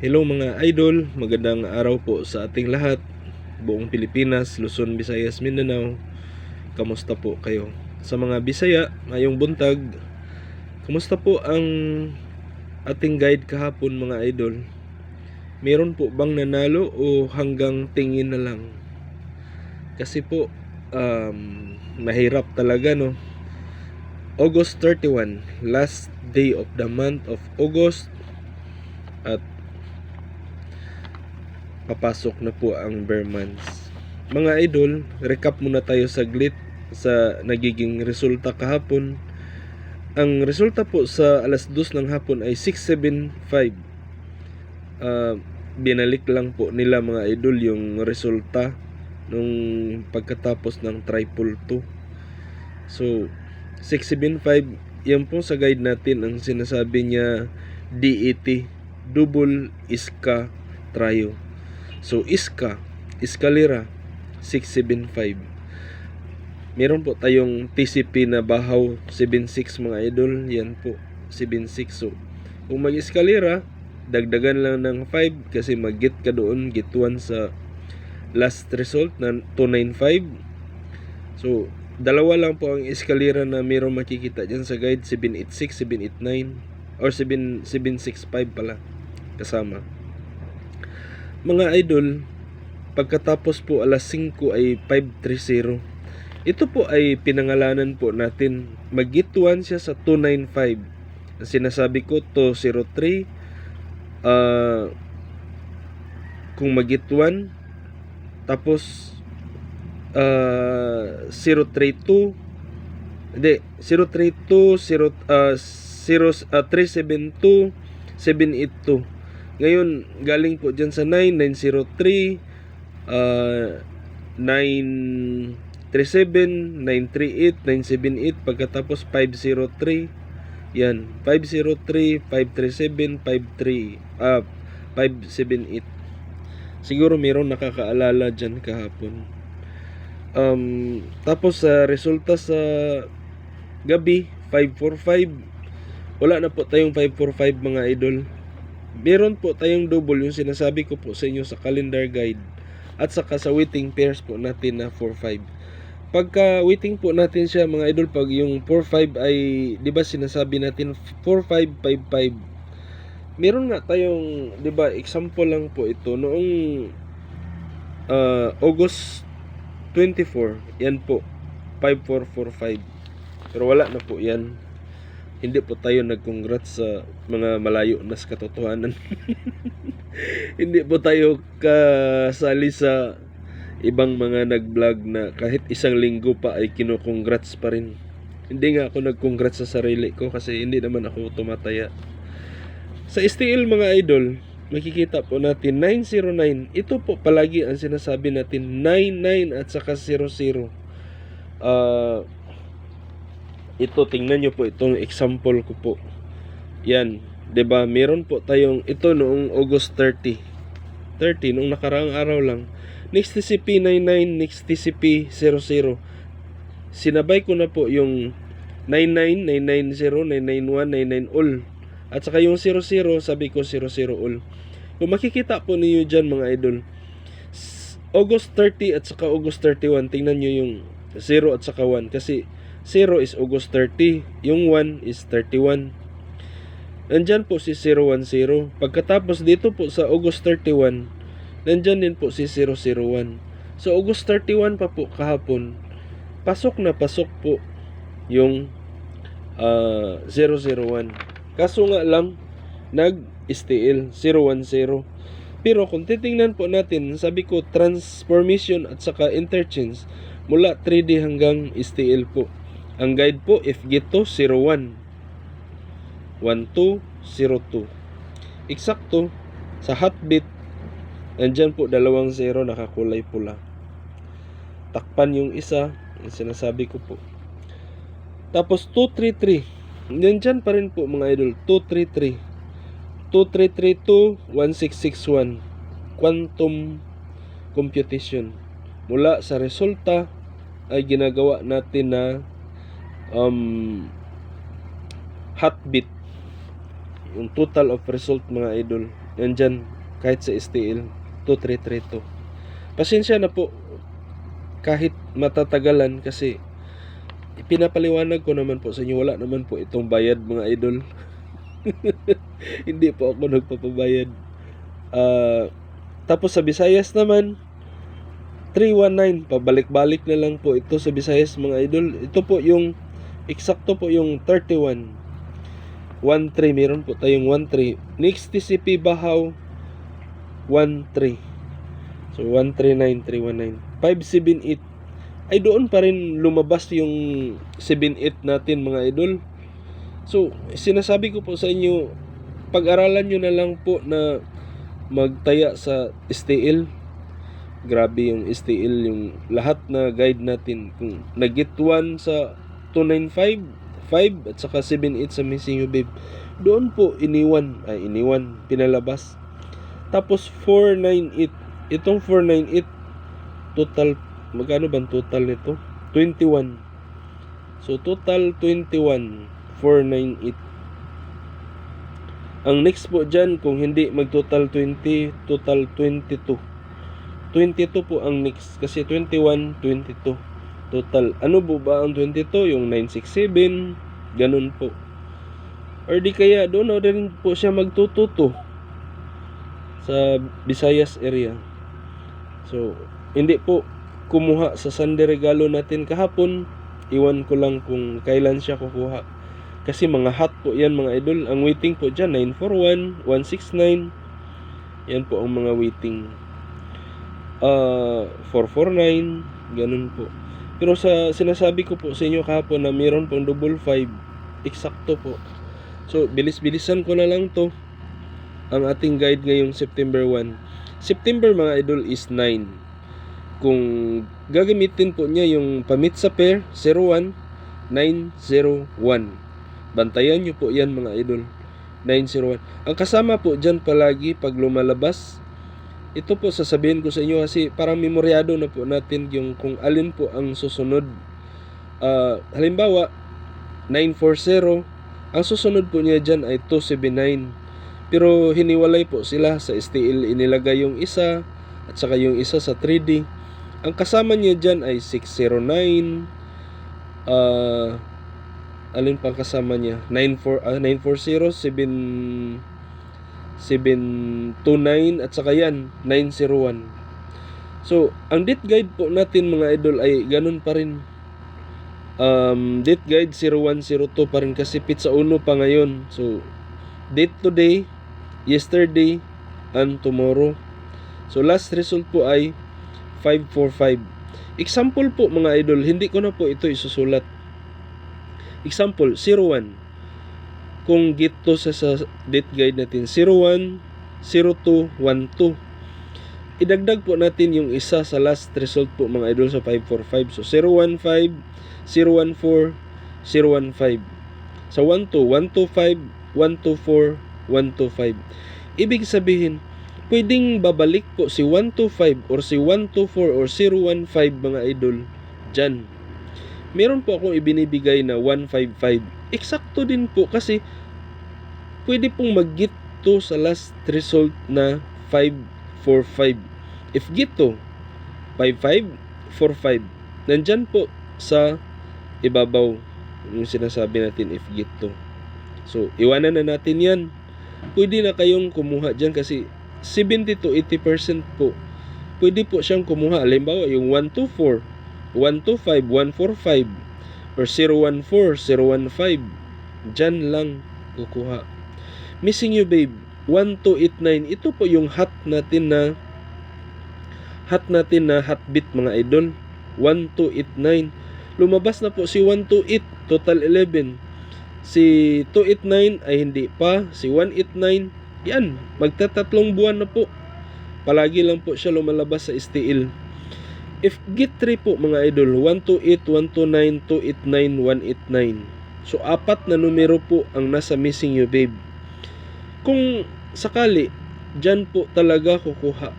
Hello mga idol, magandang araw po sa ating lahat. Buong Pilipinas, Luzon, Visayas, Mindanao. Kamusta po kayo? Sa mga Bisaya, ngayong buntag, kamusta po ang ating guide kahapon mga idol? Meron po bang nanalo o hanggang tingin na lang? Kasi po, mahirap talaga no. August 31, last day of the month of August, at papasok na po ang bear months. Mga idol, recap muna tayo saglit sa nagiging resulta kahapon. Ang resulta po sa alas 2 ng hapon ay 675. Binalik lang po nila mga idol yung resulta nung pagkatapos ng triple 2. So 675, yan po sa guide natin ang sinasabi niya DET, double iska trio. So escalera 675. Meron po tayong TCP na bahaw 76 mga idol, yan po 76. So kung mag-escalera, dagdagan lang ng 5 kasi mag-get ka doon, get 1 sa last result na 295. So dalawa lang po ang escalera na meron makikita dyan sa guide, 786, 789 or 765 pala kasama. Mga idol, pagkatapos po alas 5 ay 530. Ito po ay pinangalanan po natin. Mag-1 siya sa 295. Ang sinasabi ko 203. Kung mag-1 tapos 032, hindi 032 372 782. Ngayon, galing po dyan sa 903, 937, 938, 978, pagkatapos 503. Yan, 503, 537, 578. Siguro mayroon nakakaalala dyan kahapon. Tapos sa resulta sa gabi, 545. Wala na po tayong 545 mga idol. Meron po tayong double, yung sinasabi ko po sa inyo sa calendar guide, at saka sa waiting pairs po natin na 45. Pagka waiting po natin siya mga idol, pag yung 45 ay, di ba sinasabi natin 4555. Meron nga tayong, di ba, example lang po ito noong August 24, yan po 5445. Pero wala na po yan. Hindi po tayo nag-congrats sa mga malayo na sa katotohanan. Hindi po tayo kasali sa ibang mga nag-vlog na kahit isang linggo pa ay kino-congrats pa rin. Hindi nga ako nag-congrats sa sarili ko kasi hindi naman ako tumataya. Sa STL mga idol, makikita po natin 909. Ito po palagi ang sinasabi natin, 99 at saka 00. Ito, tingnan nyo po itong example ko po. Yan, 'di ba? Meron po tayong ito noong August 30, noong nakaraang araw lang. Next TCP 99, next TCP 00. Sinabay ko na po yung 99, 990, 991, 99 all. At saka yung 00, sabi ko 00 all. Kung makikita po niyo dyan mga idol, August 30 at saka August 31, tingnan nyo yung 0 at saka 1. Kasi 0 is August 30, yung 1 is 31. Nandyan po si 010. Pagkatapos dito po sa August 31, nandyan din po si 001. So August 31 pa po kahapon, pasok na pasok po yung 001. Kaso nga lang, nag-STL 010. Pero kung titingnan po natin, sabi ko transformation at saka interchange mula 3D hanggang STL po. Ang guide po, FG2 01, 1202. Eksakto sa heartbeat, nandyan po 2 0 nakakulay pula. Takpan yung isa, yung sinasabi ko po. Tapos 233, nandyan pa rin po mga idol, 233, 2332, 1661. Quantum computation. Mula sa resulta ay ginagawa natin na heartbeat, yung total of result mga idol. Nandyan, kahit sa STL, 2332. Pasensya na po, kahit matatagalan kasi pinapaliwanag ko naman po sa inyo, wala naman po itong bayad mga idol. Hindi po ako nagpapabayad. Tapos sa Visayas naman, 319, pabalik-balik na lang po ito sa Visayas mga idol. Ito po yung, eksakto po yung 31. 13, meron po tayong 13. Next TCP Bahaw, 13. So 139, 319. 578. Ay doon pa rin lumabas yung 78 natin mga idol. So sinasabi ko po sa inyo, pag-aralan nyo na lang po na magtaya sa STL. Grabe yung STL, yung lahat na guide natin. Kung nag-get 1 sa 295, 5 at saka 78 sa Missing You Babe, doon po iniwan, pinalabas. Tapos 498, itong 498, total, magkano ba total nito? 21. So total 21, 498. Ang next po dyan, kung hindi mag-total 20, total 22. 22 po ang next, kasi 21, 22. Total, ano po ba ang 22? Yung 967, ganun po. Or di kaya, doon na rin po siya magtututo sa Visayas area. So, hindi po kumuha sa Sunday regalo natin kahapon. Iwan ko lang kung kailan siya kukuha. Kasi mga hot po yan mga idol. Ang waiting po dyan, 941, 169. Yan po ang mga waiting. 449, ganun po. Pero sa sinasabi ko po sa inyo kahapon na mayroon pong double 5, eksakto po. So, bilis-bilisan ko na lang to. Ang ating guide ngayong September 1. September mga idol is 9. Kung gagamitin po niya yung pamit sa pair, 01, 901. Bantayan nyo po yan mga idol. 901. Ang kasama po dyan palagi pag lumalabas, ito po sasabihin ko sa inyo kasi parang memoryado na po natin yung kung alin po ang susunod. Halimbawa, 940, ang susunod po niya dyan ay 279. Pero hiniwalay po sila sa STL, inilagay yung isa at saka yung isa sa 3D. Ang kasama niya dyan ay 609. Alin pang kasama niya? 940, 729 at saka yan 901. So ang date guide po natin mga idol ay ganun pa rin. Date guide 0102 pa rin kasi pizza uno pa ngayon. So date today, yesterday, and tomorrow. So last result po ay 545. Example po mga idol, hindi ko na po ito isusulat. Example 01. Kung gito sa date guide natin 01, 02, 12. Idagdag po natin yung isa sa last result po mga idol sa 545. So 015, 014, 015. Sa 12, 125, 124, 125. Ibig sabihin, pwedeng babalik po si 125 or si 124 or 015 mga idol dyan. Meron po akong ibinibigay na 155. Eksakto din po kasi pwede pong mag-get to sa last result na 545. If get to 5545, nandyan po sa ibabaw yung sinasabi natin if get to. So, iwanan na natin yan. Pwede na kayong kumuha dyan kasi 70 to 80% po. Pwede po siyang kumuha. Halimbawa, yung 124, 125, 145, or 014, 015. Dyan lang kukuha. Missing You Babe, 1289. Ito po yung hot natin na hotbit mga idol. 1289. Lumabas na po si 128, total 11. Si 289 ay hindi pa. Si 189, yan, magtatatlong buwan na po. Palagi lang po siya lumalabas sa STL. If get 3 po mga idol, 128, 129, 289, 189. So, 4 na numero po ang nasa Missing You Babe. Kung sakali, dyan po talaga kukuha.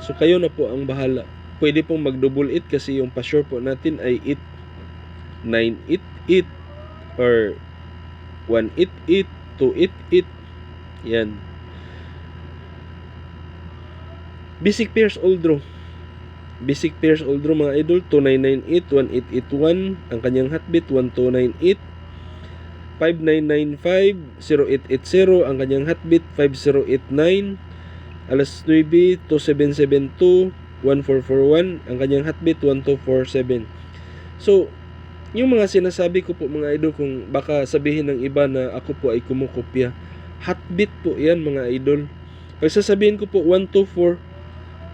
So, kayo na po ang bahala. Pwede pong mag-double it kasi yung pa-sure po natin ay 988 or 188, 288. Yan. Basic pairs Oldro. Basic pairs Oldro mga idol, 2998-1881. Ang kanyang hotbit, 1298. 5995-0880. Ang kanyang hotbit, 5089. Alas 9, 2772-1441. Ang kanyang hotbit, 1247. So, yung mga sinasabi ko po mga idol, kung baka sabihin ng iba na ako po ay kumukopya, hotbit po yan mga idol. Pag sasabihin ko po 124,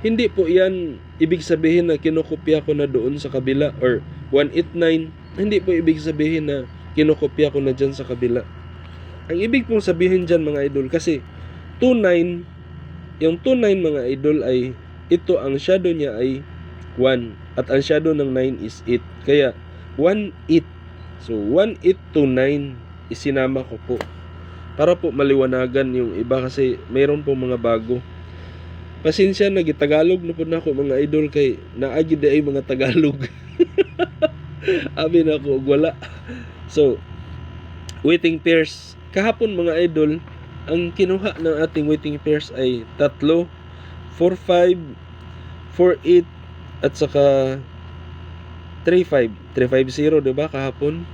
hindi po yan ibig sabihin na kinokopya ko na doon sa kabila, or 189, hindi po ibig sabihin na kinokopya ko na dyan sa kabila. Ang ibig pong sabihin dyan mga idol, kasi 29, yung 29 mga idol ay, ito ang shadow niya ay 1, at ang shadow ng 9 is 8. Kaya 1-8. So 1-8 to 9 isinama ko po para po maliwanagan yung iba, kasi mayroon po mga bago. Pasensya na, gitagalog na po na ako mga idol, kay naagi di ay mga Tagalog. Abi na ako, wala. So, waiting pairs. Kahapon mga idol, ang kinuha ng ating waiting pairs ay 3, 4-5, 4-8, at saka 3-5. 3-5-0, diba kahapon?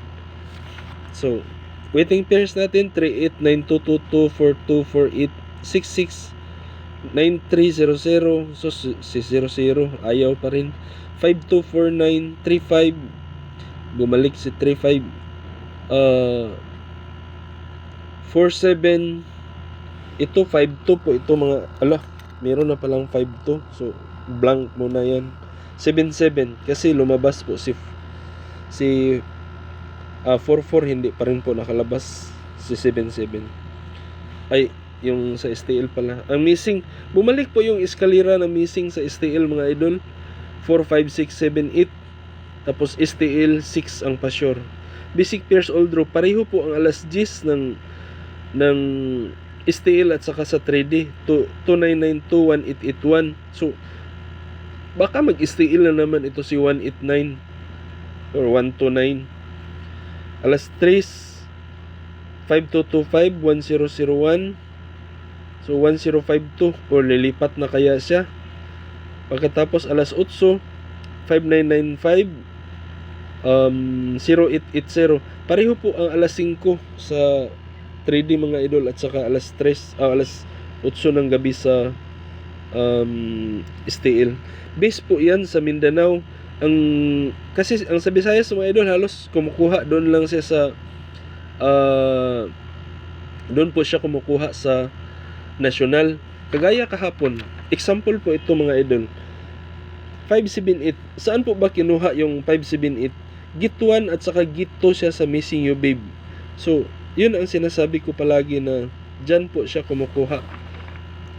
So, waiting pairs natin, 3-8, 9-2-2-2, 4-2, 4-8, 6-6, 9-3-0-0. So si 0-0 ayaw pa rin. 5-2-4-9, 3-5, bumalik si 3-5, 4-7, ito 5-2 po ito mga, meron na palang 5-2, so blank muna yan. 7-7 kasi lumabas po si 4-4, hindi pa rin po nakalabas si 7-7. Ay, yung sa STL pala. Ang missing, bumalik po yung eskalera na missing sa STL mga idol. 4, 5, 6, 7, 8. Tapos STL 6 ang pa-sure. Basic pairs Oldro, pareho po ang alas 10 ng STL at saka sa 3D. 2992-1881. So, baka mag-STL na naman ito si 189 or 129. Alas 3, 5225, 1001. So 1052, or lilipat na kaya siya. Pagkatapos alas 8, 5995, 0880. Pareho po ang alas 5 sa 3D mga idol, at saka alas 3, alas 8 ng gabi sa STL. Base po yan sa Mindanao. Kasi ang sa Visayas mga idol, halos kumukuha doon lang siya sa doon po siya kumukuha sa national. Kagaya kahapon, example po ito mga idol, 578. Saan po ba kinuha yung 578? Git 1 at saka Git 2 siya sa Missing You Babe. So, yun ang sinasabi ko palagi, na dyan po siya kumukuha.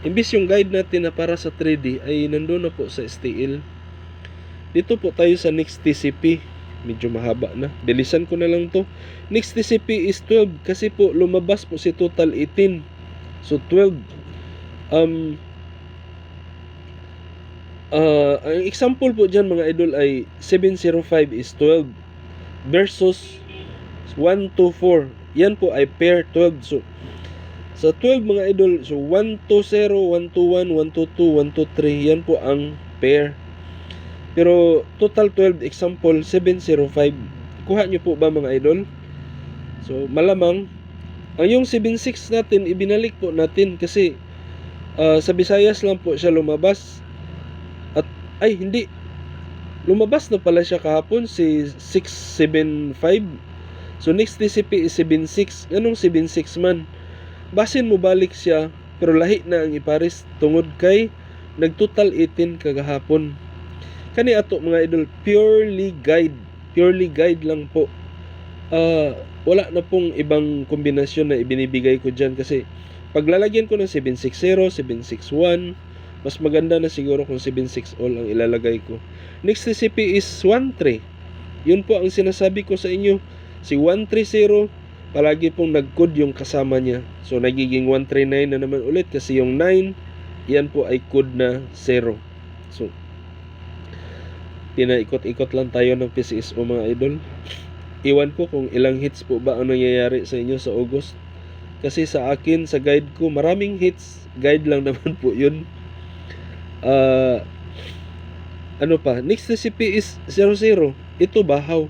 Imbis yung guide natin na para sa 3D ay nandun na po sa STL. Dito po tayo sa next TCP. Medyo mahaba na. Bilisan ko na lang to. Next TCP is 12 kasi po lumabas po si total 18. So 12. Ang example po dyan mga idol ay 705 is 12 versus 124. Yan po ay pair 12. So sa 12 mga idol, so 120, 121, 122, 123, yan po ang pair. Pero total 12, example 705. Kuha nyo po ba mga idol? So malamang ang yung 76 natin ibinalik po natin kasi sa Visayas lang po siya lumabas. At ay hindi, lumabas na pala siya kahapon si 675. So next TCP is 76. Anong 76 man? Basin mo balik siya, pero lahi na ang ipares tungod kay nagtotal 18 kagahapon. Kani ato mga idol, purely guide lang po. Wala na pong ibang kombinasyon na ibinibigay ko dyan, kasi paglalagyan ko ng 760, 761, mas maganda na siguro kung 76 all ang ilalagay ko. Next TCP is 13. Yun po ang sinasabi ko sa inyo, si 130 palagi pong nag-code yung kasama niya. So nagiging 139 na naman ulit kasi yung 9, yan po ay code na 0. So pinaikot-ikot lang tayo ng PCSO mga idol. Iwan ko kung ilang hits po ba ang nangyayari sa inyo sa August. Kasi sa akin, sa guide ko, maraming hits. Guide lang naman po yun. Ano pa? Next recipe is 00. Ito bahaw.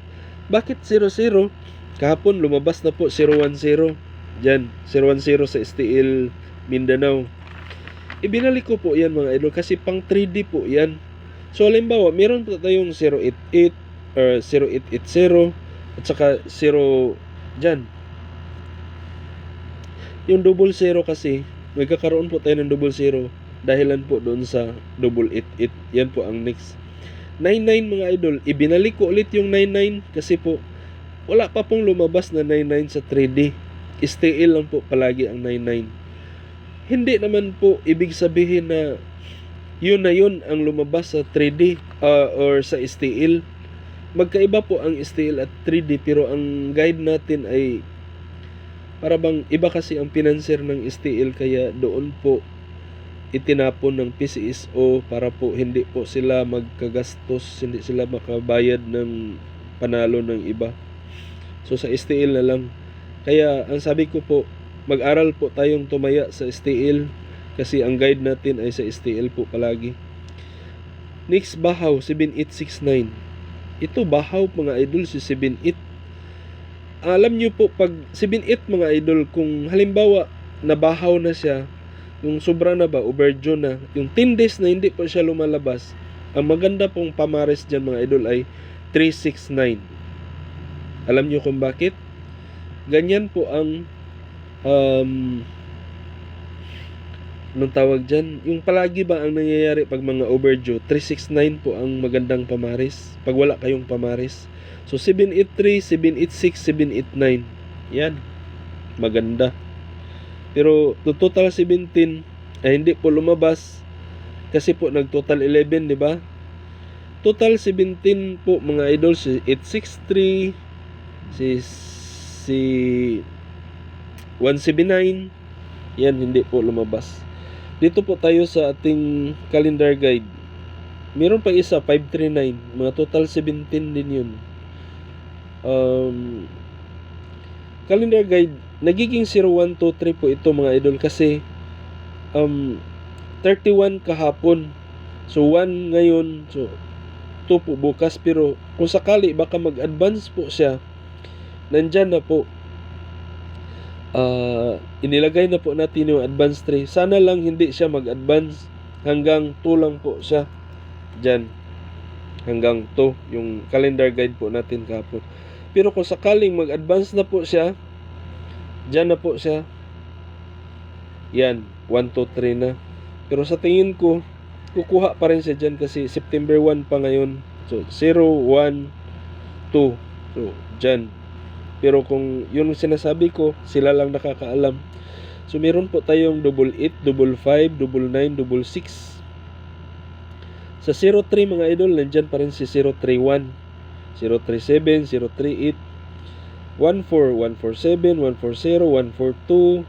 Bakit 00? Kahapon lumabas na po 010. Diyan, 010 sa STL Mindanao. Ibinalik ko po yan mga idol kasi pang 3D po yan. So halimbawa, meron po tayong 088 or 0880 at saka 0 dyan. Yung 00 kasi, magkakaroon po tayo ng 00 dahilan po doon sa 888. Yan po ang next. 99 mga idol, ibinalik ko ulit yung 99 kasi po wala pa pong lumabas na 99 sa 3D. STL lang po palagi ang 99. Hindi naman po ibig sabihin na yun ang lumabas sa 3D or sa STL. Magkaiba po ang STL at 3D pero ang guide natin ay para bang iba kasi ang pinanser ng STL kaya doon po itinapon ng PCSO para po hindi po sila magkagastos, hindi sila makabayad ng panalo ng iba. So sa STL na lang. Kaya ang sabi ko po, mag-aral po tayong tumaya sa STL kasi ang guide natin ay sa STL po palagi. Next, bahaw 7869. Ito bahaw mga idol si 78. Alam nyo po pag 78 mga idol, kung halimbawa nabahaw na siya, yung sobra na ba, overdue na, yung 10 days na hindi po siya lumalabas, ang maganda pong pamares dyan mga idol ay 369. Alam nyo kung bakit? Ganyan po ang anong tawag dyan? Yung palagi ba ang nangyayari pag mga overdue? 369 po ang magandang pamares pag wala kayong pamares. So 783, 786, 789. Yan. Maganda. Pero total 17 ay hindi po lumabas kasi po nag-total 11, di ba? Total 17 po mga idol, si 863, si 179. Yan, hindi po lumabas. Dito po tayo sa ating calendar guide. Meron pa isa, 539. Mga total 17 din yun. Calendar guide, nagiging 0123 po ito mga idol kasi 31 kahapon. So 1 ngayon, so 2 po bukas. Pero kung sakali baka mag-advance po siya, nandyan na po. Inilagay na po natin yung advance 3. Sana lang hindi siya mag-advance, hanggang 2 lang po siya dyan, hanggang 2 yung calendar guide po natin kahapon. Pero kung sakaling mag-advance na po siya, dyan na po siya. Yan, 1, 2, 3 na. Pero sa tingin ko, kukuha pa rin siya dyan kasi September 1 pa ngayon. So 0, 1, 2. So dyan. Pero kung yun sinasabi ko, sila lang nakakaalam. So meron po tayong 88, 55, 99, 66. Sa 03 mga idol, nandyan pa rin si 031, 037, 038, 14, 147, 140, 142,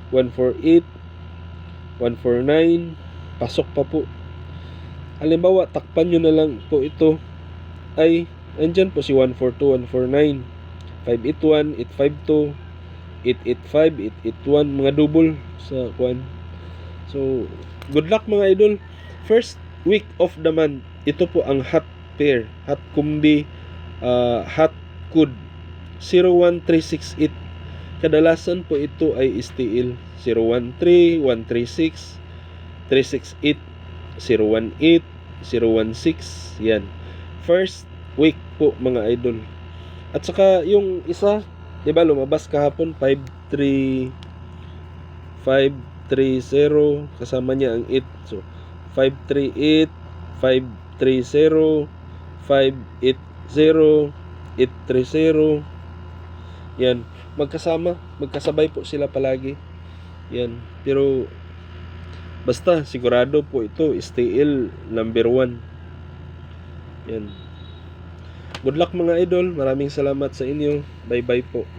148, 149. Pasok pa po. Halimbawa, takpan nyo na lang po ito. Ay, andyan po si 142, 149, 581, 852, 885, 881, mga double sa kwan. So, good luck mga idol. First week of the month, ito po ang hot pair, hot kumbi, hot kud 01368. Kadalasan po ito ay STL 013, 136, 368, 018, 016. Yan. First week po mga idol. At saka yung isa, 'di ba lumabas kahapon 530 kasama niya ang 8. So 538, 530, 580, 830. Yan, magkasabay po sila palagi. Yan. Pero basta sigurado po ito STL number 1. Yan. Good luck mga idol. Maraming salamat sa inyo. Bye-bye po.